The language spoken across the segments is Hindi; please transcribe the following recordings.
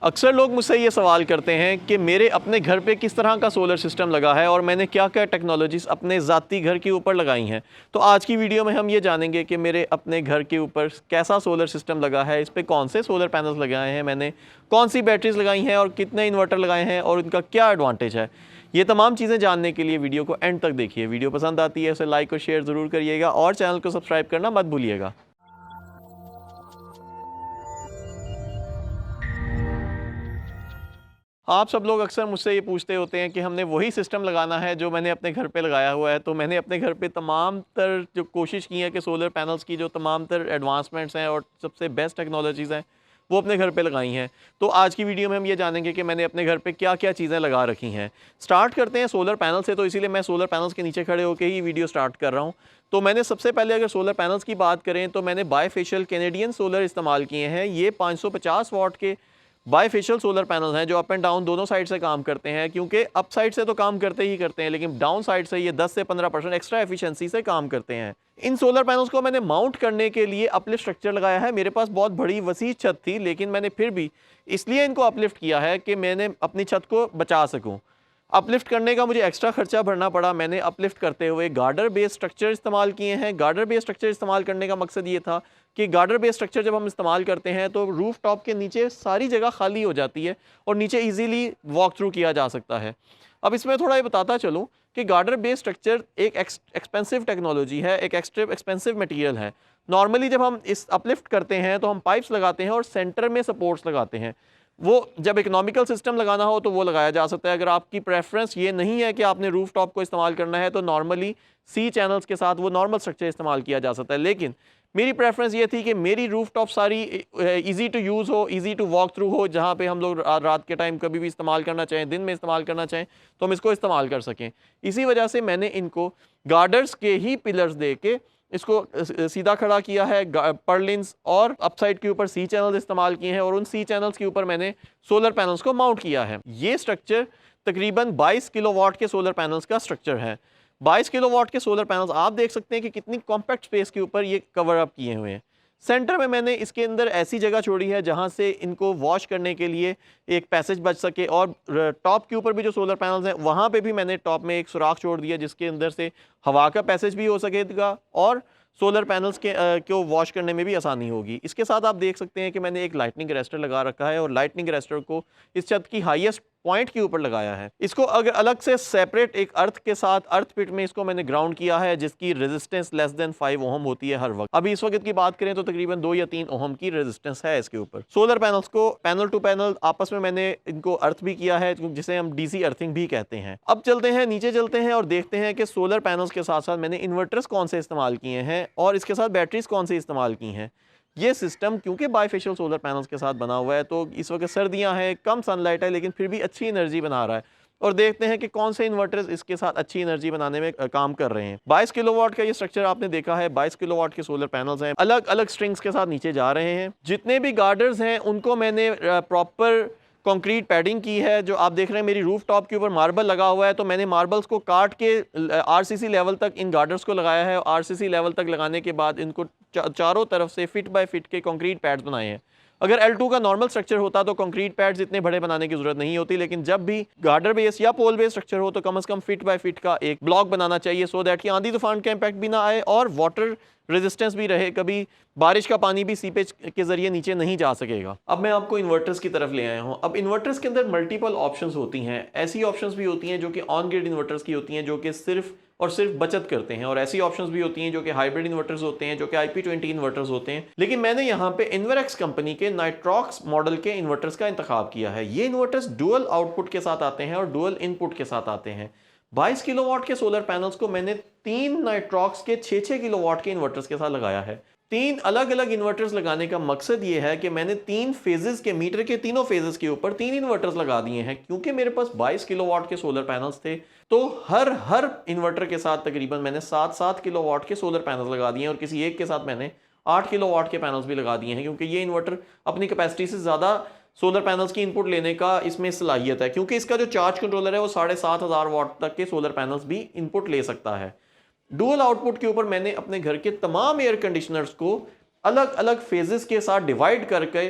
अक्सर लोग मुझसे ये सवाल करते हैं कि मेरे अपने घर पे किस तरह का सोलर सिस्टम लगा है और मैंने क्या क्या टेक्नोलॉजीज़ अपने ज़ाती घर के ऊपर लगाई हैं। तो आज की वीडियो में हम ये जानेंगे कि मेरे अपने घर के ऊपर कैसा सोलर सिस्टम लगा है, इस पे कौन से सोलर पैनल्स लगाए हैं मैंने, कौन सी बैटरीज लगाई हैं और कितने इन्वर्टर लगाए हैं और उनका क्या एडवांटेज है। ये तमाम चीज़ें जानने के लिए वीडियो को एंड तक देखिए। वीडियो पसंद आती है उसे लाइक और शेयर ज़रूर करिएगा और चैनल को सब्सक्राइब करना मत भूलिएगा। आप सब लोग अक्सर मुझसे ये पूछते होते हैं कि हमने वही सिस्टम लगाना है जो मैंने अपने घर पे लगाया हुआ है। तो मैंने अपने घर पे तमाम तर जो कोशिश की है कि सोलर पैनल्स की जो तमाम तर एडवांसमेंट्स हैं और सबसे बेस्ट टेक्नोलॉजीज़ हैं वो अपने घर पे लगाई हैं। तो आज की वीडियो में हम ये जानेंगे कि मैंने अपने घर पे क्या क्या चीज़ें लगा रखी हैं। स्टार्ट करते हैं सोलर पैनल से, तो इसीलिए मैं सोलर पैनल्स के नीचे खड़े होकर ही वीडियो स्टार्ट कर रहा हूँ। तो मैंने सबसे पहले अगर सोलर पैनल्स की बात करें तो मैंने बायफेशियल कैनेडियन सोलर इस्तेमाल किए हैं। ये 550 वाट के बायफेशियल सोलर पैनल हैं जो अप एंड डाउन दोनों साइड से काम करते हैं, क्योंकि अप साइड से तो काम करते ही करते हैं लेकिन डाउन साइड से ये 10 से 15% एक्स्ट्रा एफिशिएंसी से काम करते हैं। इन सोलर पैनल्स को मैंने माउंट करने के लिए अपलिफ्ट स्ट्रक्चर लगाया है। मेरे पास बहुत बड़ी वसी छत थी लेकिन मैंने फिर भी इसलिए इनको अपलिफ्ट किया है कि मैंने अपनी छत को बचा सकूँ। अपलिफ्ट करने का मुझे एक्स्ट्रा खर्चा भरना पड़ा। मैंने अपलिफ्ट करते हुए गार्डर बेस स्ट्रक्चर इस्तेमाल किए हैं। गार्डर बेस स्ट्रक्चर इस्तेमाल करने का मकसद ये था कि गार्डर बेस स्ट्रक्चर जब हम इस्तेमाल करते हैं तो रूफ टॉप के नीचे सारी जगह खाली हो जाती है और नीचे इजीली वॉक थ्रू किया जा सकता है। अब इसमें थोड़ा ये बताता चलूँ कि गार्डर बेस स्ट्रक्चर एक एक्सपेंसिव टेक्नोलॉजी है, एक एक्सपेंसिव मटेरियल है। नॉर्मली जब हम इस अपलिफ्ट करते हैं तो हम पाइप्स लगाते हैं और सेंटर में सपोर्ट्स लगाते हैं। वो जब इकोनॉमिकल सिस्टम लगाना हो तो वो लगाया जा सकता है। अगर आपकी प्रेफरेंस ये नहीं है कि आपने रूफ टॉप को इस्तेमाल करना है तो नॉर्मली सी चैनल्स के साथ वो नॉर्मल स्ट्रक्चर इस्तेमाल किया जा सकता है। लेकिन मेरी प्रेफरेंस ये थी कि मेरी रूफ टॉप सारी इजी टू यूज़ हो, इजी टू वॉक थ्रू हो, जहाँ पे हम लोग रात के टाइम कभी भी इस्तेमाल करना चाहें, दिन में इस्तेमाल करना चाहें तो हम इसको इस्तेमाल कर सकें। इसी वजह से मैंने इनको गार्डर्स के ही पिलर्स दे के इसको सीधा खड़ा किया है। पर्लिन्स और अपसाइड के ऊपर सी चैनल्स इस्तेमाल किए हैं और उन सी चैनल्स के ऊपर मैंने सोलर पैनल्स को माउंट किया है। ये स्ट्रक्चर तकरीबन 22 किलोवाट के सोलर पैनल्स का स्ट्रक्चर है। 22 किलोवाट के सोलर पैनल्स आप देख सकते हैं कि कितनी कॉम्पैक्ट स्पेस के ऊपर ये कवर अप किए हुए हैं। सेंटर में मैंने इसके अंदर ऐसी जगह छोड़ी है जहां से इनको वॉश करने के लिए एक पैसेज बच सके और टॉप के ऊपर भी जो सोलर पैनल्स हैं वहां पे भी मैंने टॉप में एक सुराख छोड़ दिया जिसके अंदर से हवा का पैसेज भी हो सकेगा और सोलर पैनल्स के को वॉश करने में भी आसानी होगी। इसके साथ आप देख सकते हैं कि मैंने एक लाइटनिंग अरेस्टर लगा रखा है और लाइटनिंग अरेस्टर को इस छत की हाईएस्ट पॉइंट के ऊपर लगाया है। इसको अगर अलग से सेपरेट एक अर्थ के साथ अर्थ पिट में इसको मैंने ग्राउंड किया है जिसकी रेजिस्टेंस लेस देन 5 ओम होती है हर वक्त। अभी इस वक्त की बात करें तो तकरीबन 2 या 3 ओम की रेजिस्टेंस है इसके ऊपर। सोलर पैनल्स को पैनल टू पैनल आपस में मैंने इनको अर्थ भी किया है जिसे हम डीसी अर्थिंग भी कहते हैं। अब चलते हैं नीचे चलते हैं और देखते हैं कि सोलर पैनल्स के साथ साथ मैंने इन्वर्टर्स कौन से इस्तेमाल किए हैं और इसके साथ बैटरीज कौन सी इस्तेमाल की हैं। ये सिस्टम क्योंकि बायफेशियल सोलर पैनल्स के साथ बना हुआ है तो इस वक्त सर्दियां हैं, कम सनलाइट है लेकिन फिर भी अच्छी एनर्जी बना रहा है। और देखते हैं कि कौन से इन्वर्टर्स इसके साथ अच्छी एनर्जी बनाने में काम कर रहे हैं। 22 किलोवाट का ये स्ट्रक्चर आपने देखा है। 22 किलोवाट के सोलर पैनल्स हैं, अलग अलग स्ट्रिंग्स के साथ नीचे जा रहे हैं। जितने भी गार्डर्स हैं उनको मैंने प्रॉपर कंक्रीट पैडिंग की है। जो आप देख रहे हैं मेरी रूफ टॉप के ऊपर मार्बल लगा हुआ है तो मैंने मार्बल्स को काट के आरसीसी लेवल तक इन गार्डर्स को लगाया है। आरसीसी लेवल तक लगाने के बाद इनको चारों तरफ से फिट बाय फिट के कंक्रीट पैड्स बनाए हैं। अगर L2 का नॉर्मल स्ट्रक्चर होता तो कंक्रीट पैड्स इतने बड़े बनाने की जरूरत नहीं होती, लेकिन जब भी गार्डर बेस या पोल बेस स्ट्रक्चर हो तो कम से कम फिट बाय फिट का एक ब्लॉक बनाना चाहिए सो दैट कि आंधी तूफान का इंपैक्ट भी ना आए और वाटर रेजिस्टेंस भी रहे। कभी बारिश का पानी भी सीपेज के जरिए नीचे नहीं जा सकेगा। अब मैं आपको इन्वर्टर्स की तरफ ले आया हूं। अब इन्वर्टर्स के अंदर मल्टीपल ऑप्शंस होती हैं। ऐसी ऑप्शंस भी होती हैं जो कि ऑन ग्रिड इन्वर्टर्स की होती हैं जो कि सिर्फ और सिर्फ बचत करते हैं और ऐसी ऑप्शंस भी होती हैं जो कि हाइब्रिड इन्वर्टर्स होते हैं जो कि IP20 इन्वर्टर्स होते हैं। लेकिन मैंने यहाँ पे इन्वरक्स कंपनी के नाइट्रॉक्स मॉडल के इन्वर्टर्स का इंतखाब किया है। ये इन्वर्टर्स डुअल आउटपुट के साथ आते हैं और डुअल इनपुट के साथ आते हैं। 22 किलोवाट के सोलर पैनल्स को मैंने 3 नाइट्रॉक्स के 6-6 किलोवाट के इन्वर्टर्स के साथ लगाया है। 3 अलग अलग इन्वर्टर्स लगाने का मकसद ये है कि मैंने 3 फेजेस के मीटर के तीनों फेजेस के ऊपर 3 इन्वर्टर्स लगा दिए हैं। क्योंकि मेरे पास 22 किलोवाट के सोलर पैनल्स थे तो हर इन्वर्टर के साथ तकरीबन मैंने 7-7 किलोवाट के सोलर पैनल्स लगा दिए हैं और किसी एक के साथ मैंने 8 किलोवाट के पैनल्स भी लगा दिए हैं, क्योंकि ये इन्वर्टर अपनी कैपेसिटी से ज़्यादा सोलर पैनल्स की इनपुट लेने का इसमें सलाहियत है। क्योंकि इसका जो चार्ज कंट्रोलर है वो 7500 वाट तक के सोलर पैनल्स भी इनपुट ले सकता है। डुअल आउटपुट के ऊपर मैंने अपने घर के तमाम एयर कंडीशनर्स को अलग अलग फेजेस के साथ डिवाइड करके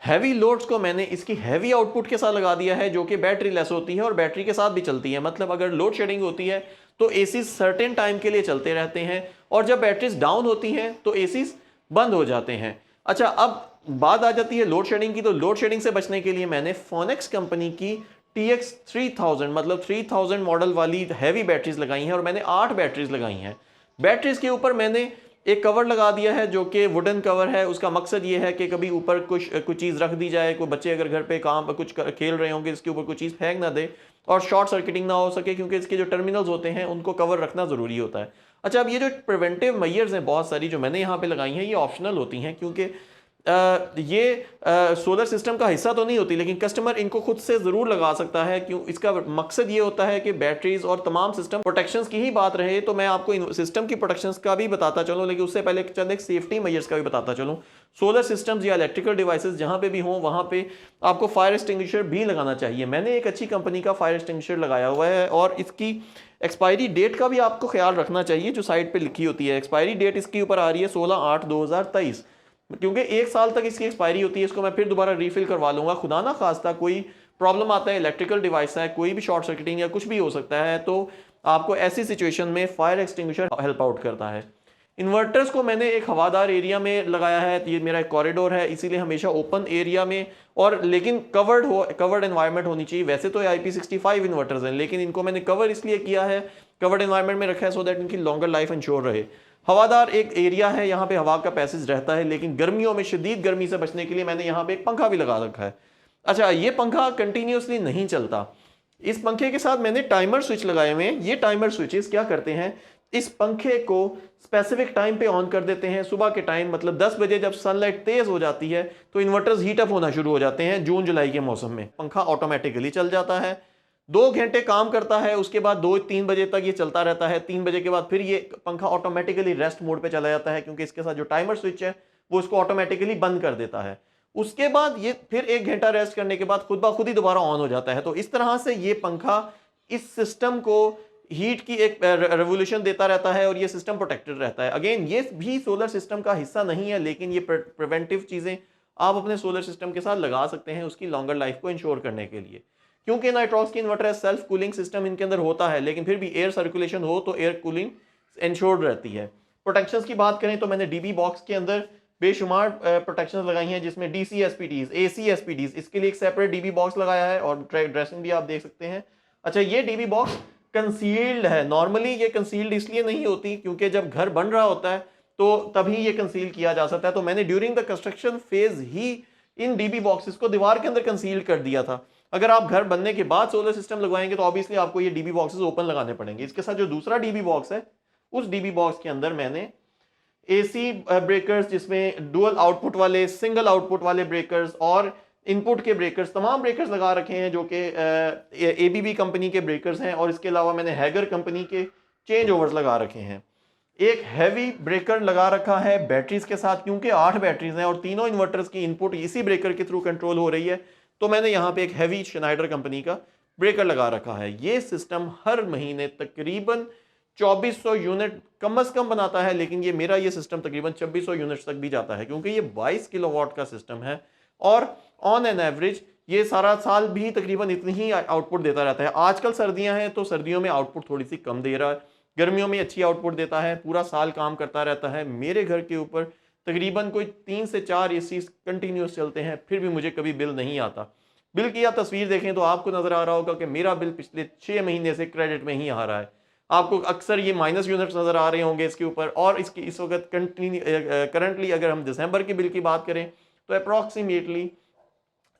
हैवी लोड्स को मैंने इसकी हैवी आउटपुट के साथ लगा दिया है, जो कि बैटरी लेस होती है और बैटरी के साथ भी चलती है। मतलब अगर लोड शेडिंग होती है तो एसी सर्टेन टाइम के लिए चलते रहते हैं, और जब बैटरीज डाउन होती हैं तो एसी बंद हो जाते हैं। अच्छा, अब बात आ जाती है लोड शेडिंग की। तो लोड शेडिंग से बचने के लिए मैंने फोनेक्स कंपनी की TX 3000 मतलब 3000 मॉडल वाली हैवी बैटरीज लगाई हैं, और मैंने 8 बैटरीज लगाई हैं। बैटरीज के ऊपर मैंने एक कवर लगा दिया है जो कि वुडन कवर है। उसका मकसद ये है कि कभी ऊपर कुछ चीज़ रख दी जाए, कोई बच्चे अगर घर पे कुछ खेल रहे होंगे, इसके ऊपर कुछ चीज़ फेंक ना दे और शॉर्ट सर्किटिंग ना हो सके, क्योंकि इसके जो टर्मिनल्स होते हैं उनको कवर रखना ज़रूरी होता है। अच्छा, अब ये जो प्रिवेंटिव मेजर्स हैं बहुत सारी जो मैंने यहाँ पे लगाई हैं, ये ऑप्शनल होती हैं, क्योंकि ये सोलर सिस्टम का हिस्सा तो नहीं होती, लेकिन कस्टमर इनको खुद से ज़रूर लगा सकता है। क्यों? इसका मकसद ये होता है कि बैटरीज और तमाम सिस्टम प्रोटेक्शंस की ही बात रहे। तो मैं आपको सिस्टम की प्रोटेक्शंस का भी बताता चलूँ, लेकिन उससे पहले चंद एक सेफ्टी मेजर्स का भी बताता चलूँ। सोलर सिस्टम्स या इलेक्ट्रिकल डिवाइसेस जहाँ पे भी हों, वहाँ पे आपको फायर एक्सटिंग्विशर भी लगाना चाहिए। मैंने एक अच्छी कंपनी का फायर एक्सटिंग्विशर लगाया हुआ है, और इसकी एक्सपायरी डेट का भी आपको ख्याल रखना चाहिए, जो साइड पे लिखी होती है। एक्सपायरी डेट इसके ऊपर आ रही है 16/8/2023, क्योंकि 1 साल तक इसकी एक्सपायरी होती है। इसको मैं फिर दोबारा रीफिल करवा लूंगा। खुदा ना खास्ता कोई प्रॉब्लम आता है, इलेक्ट्रिकल डिवाइस है, कोई भी शॉर्ट सर्किटिंग या कुछ भी हो सकता है, तो आपको ऐसी सिचुएशन में फायर एक्सटिंग्विशर हेल्प आउट करता है। इन्वर्टर्स को मैंने एक हवादार एरिया में लगाया है। ये मेरा एक कॉरिडोर है, इसीलिए हमेशा ओपन एरिया में, और लेकिन कवर्ड एनवायरनमेंट होनी चाहिए। वैसे तो IP65 इन्वर्टर्स हैं, लेकिन इनको मैंने कवर इसलिए किया है, कवर्ड एनवायरनमेंट में रखा है, सो दैट इनकी लॉन्गर लाइफ इंश्योर रहे। हवादार एक एरिया है, यहाँ पे हवा का पैसेज रहता है, लेकिन गर्मियों में शदीद गर्मी से बचने के लिए मैंने यहाँ पे एक पंखा भी लगा रखा है। अच्छा, ये पंखा कंटिन्यूसली नहीं चलता। इस पंखे के साथ मैंने टाइमर स्विच लगाए हुए हैं। ये टाइमर स्विचेस क्या करते हैं, इस पंखे को स्पेसिफिक टाइम पे ऑन कर देते हैं। सुबह के टाइम मतलब 10 बजे जब सनलाइट तेज हो जाती है तो इन्वर्टर्स हीट अप होना शुरू हो जाते हैं। जून जुलाई के मौसम में पंखा ऑटोमेटिकली चल जाता है, 2 घंटे काम करता है, उसके बाद 2-3 बजे तक ये चलता रहता है। 3 बजे के बाद फिर ये पंखा ऑटोमेटिकली रेस्ट मोड पे चला जाता है, क्योंकि इसके साथ जो टाइमर स्विच है वो इसको ऑटोमेटिकली बंद कर देता है। उसके बाद ये फिर 1 घंटा रेस्ट करने के बाद खुद ब खुद ही दोबारा ऑन हो जाता है। तो इस तरह से ये पंखा इस सिस्टम को हीट की एक रेवोल्यूशन देता रहता है, और ये सिस्टम प्रोटेक्टेड रहता है। अगेन, ये भी सोलर सिस्टम का हिस्सा नहीं है, लेकिन ये प्रिवेंटिव चीज़ें आप अपने सोलर सिस्टम के साथ लगा सकते हैं उसकी लॉन्गर लाइफ को इंश्योर करने के लिए। क्योंकि नाइट्रॉक्स की इन्वर्टर सेल्फ कूलिंग सिस्टम इनके अंदर होता है, लेकिन फिर भी एयर सर्कुलेशन हो तो एयर कूलिंग इंश्योर्ड रहती है। प्रोटेक्शंस की बात करें तो मैंने DB बॉक्स के अंदर बेशुमार प्रोटेक्शंस लगाई हैं, जिसमें DC SPDs, AC SPDs, इसके लिए एक सेपरेट DB बॉक्स लगाया है, और ड्रेसिंग भी आप देख सकते हैं। अच्छा, ये DB बॉक्स कंसील्ड है। नॉर्मली ये कंसील्ड इसलिए नहीं होती क्योंकि जब घर बन रहा होता है तो तभी ये कंसील किया जा सकता है। तो मैंने during the construction phase he in DB boxes को दीवार के अंदर कंसील कर दिया था। अगर आप घर बनने के बाद सोलर सिस्टम लगवाएंगे तो ऑब्वियसली आपको ये DB बॉक्सेस ओपन लगाने पड़ेंगे। इसके साथ जो दूसरा DB बॉक्स है, उस DB बॉक्स के अंदर मैंने AC ब्रेकर्स, जिसमें डुअल आउटपुट वाले, सिंगल आउटपुट वाले ब्रेकर्स और इनपुट के ब्रेकर्स, तमाम ब्रेकर्स लगा रखे हैं, जो कि ABB कंपनी के ब्रेकर्स हैं। और इसके अलावा मैंने हैगर कंपनी के चेंज ओवर्स लगा रखे हैं। एक हैवी ब्रेकर लगा रखा है बैटरीज के साथ, क्योंकि 8 बैटरीज हैं और तीनों इन्वर्टर्स की इनपुट इसी ब्रेकर के थ्रू कंट्रोल हो रही है। तो मैंने यहाँ पे एक हैवी श्नाइडर कंपनी का ब्रेकर लगा रखा है। ये सिस्टम हर महीने तकरीबन 2400 यूनिट कम से कम बनाता है, लेकिन ये मेरा ये सिस्टम तकरीबन 2600 यूनिट्स तक भी जाता है, क्योंकि ये 22 किलोवाट का सिस्टम है, और ऑन एन एवरेज ये सारा साल भी तकरीबन इतनी ही आउटपुट देता रहता है। आजकल सर्दियां हैं तो सर्दियों में आउटपुट थोड़ी सी कम दे रहा है, गर्मियों में अच्छी आउटपुट देता है, पूरा साल काम करता रहता है। मेरे घर के ऊपर तकरीबन कोई 3 से 4 AC कंटिन्यूस चलते हैं, फिर भी मुझे कभी बिल नहीं आता। बिल की आप तस्वीर देखें तो आपको नजर आ रहा होगा कि मेरा बिल पिछले 6 महीने से क्रेडिट में ही आ रहा है। आपको अक्सर ये माइनस यूनिट्स नजर आ रहे होंगे इसके ऊपर। और इसकी इस वक्त करंटली अगर हम दिसंबर के बिल की बात करें तो अप्रॉक्सीमेटली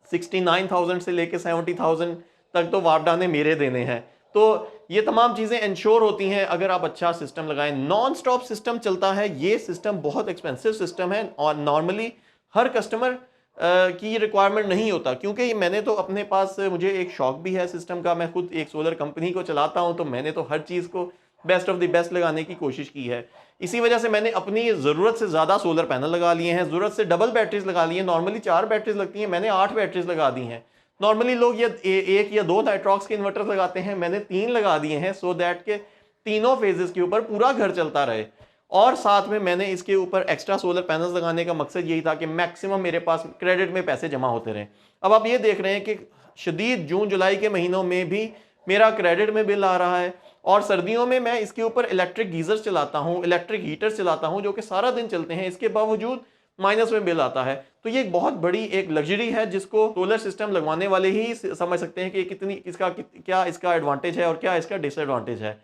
69,000 से लेके 70,000 तक तो वापडा ने मेरे देने हैं। तो ये तमाम चीज़ें इंश्योर होती हैं अगर आप अच्छा सिस्टम लगाएं। नॉन स्टॉप सिस्टम चलता है, ये सिस्टम बहुत एक्सपेंसिव सिस्टम है और नॉर्मली हर कस्टमर की रिक्वायरमेंट नहीं होता, क्योंकि मैंने तो अपने पास, मुझे एक शौक भी है सिस्टम का, मैं खुद एक सोलर कंपनी को चलाता हूं, तो मैंने तो हर चीज़ को बेस्ट ऑफ द बेस्ट लगाने की कोशिश की है। इसी वजह से मैंने अपनी ज़रूरत से ज़्यादा सोलर पैनल लगा लिए हैं, ज़रूरत से डबल बैटरीज लगा ली हैं। नॉर्मली 4 बैटरीज लगती हैं, मैंने 8 बैटरीज लगा दी हैं। नॉर्मली लोग ये 1 या 2 नाइट्रॉक्स के इन्वर्टर लगाते हैं, मैंने 3 लगा दिए हैं, सो दैट के तीनों फेजेस के ऊपर पूरा घर चलता रहे। और साथ में मैंने इसके ऊपर एक्स्ट्रा सोलर पैनल्स लगाने का मकसद यही था कि मैक्सिमम मेरे पास क्रेडिट में पैसे जमा होते रहें। अब आप ये देख रहे हैं कि शदीद जून जुलाई के महीनों में भी मेरा क्रेडिट में बिल आ रहा है, और सर्दियों में मैं इसके ऊपर इलेक्ट्रिक गीजर चलाता हूँ, इलेक्ट्रिक हीटर चलाता हूँ जो कि सारा दिन चलते हैं, इसके बावजूद माइनस में बिल आता है। तो ये एक बहुत बड़ी एक लग्जरी है जिसको सोलर सिस्टम लगवाने वाले ही समझ सकते हैं कि कितनी क्या इसका एडवांटेज है और क्या इसका डिसएडवांटेज है।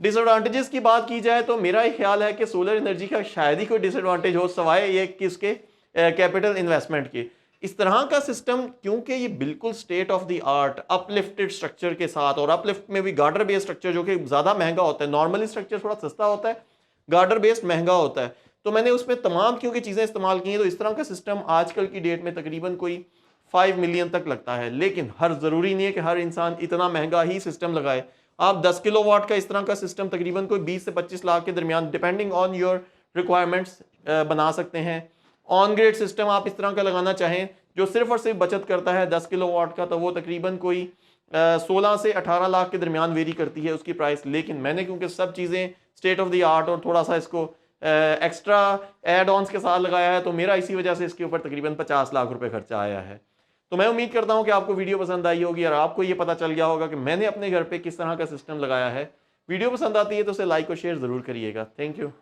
डिसएडवांटेजेस की बात की जाए तो मेरा एक ख्याल है कि सोलर एनर्जी का शायद ही कोई डिसएडवांटेज हो सवाए ये कि इसके कैपिटल इन्वेस्टमेंट के। इस तरह का सिस्टम क्योंकि ये बिल्कुल state of the art uplifted structure के साथ, और अपलिफ्ट में भी गार्डर बेस्ड स्ट्रक्चर जो कि ज़्यादा महंगा होता है, नॉर्मली स्ट्रक्चर थोड़ा सस्ता होता है, गार्डर बेस्ड महंगा होता है, तो मैंने उसमें तमाम क्योंकि चीज़ें इस्तेमाल की हैं, तो इस तरह का सिस्टम आजकल की डेट में तकरीबन कोई 5 मिलियन तक लगता है। लेकिन हर ज़रूरी नहीं है कि हर इंसान इतना महंगा ही सिस्टम लगाए। आप 10 किलोवाट का इस तरह का सिस्टम तकरीबन कोई 20 से 25 लाख के दरमियान डिपेंडिंग ऑन योर रिक्वायरमेंट्स बना सकते हैं। ऑन ग्रिड सिस्टम आप इस तरह का लगाना चाहें जो सिर्फ और सिर्फ बचत करता है 10 किलोवाट का, तो वो तकरीबन कोई 16 से 18 लाख के दरमियान वेरी करती है उसकी प्राइस। लेकिन मैंने क्योंकि सब चीज़ें स्टेट ऑफ द आर्ट और थोड़ा सा इसको एक्स्ट्रा एड ऑन्स के साथ लगाया है, तो मेरा इसी वजह से इसके ऊपर तकरीबन 50 लाख रुपए खर्चा आया है। तो मैं उम्मीद करता हूं कि आपको वीडियो पसंद आई होगी और आपको ये पता चल गया होगा कि मैंने अपने घर पे किस तरह का सिस्टम लगाया है। वीडियो पसंद आती है तो उसे लाइक और शेयर ज़रूर करिएगा। Thank you.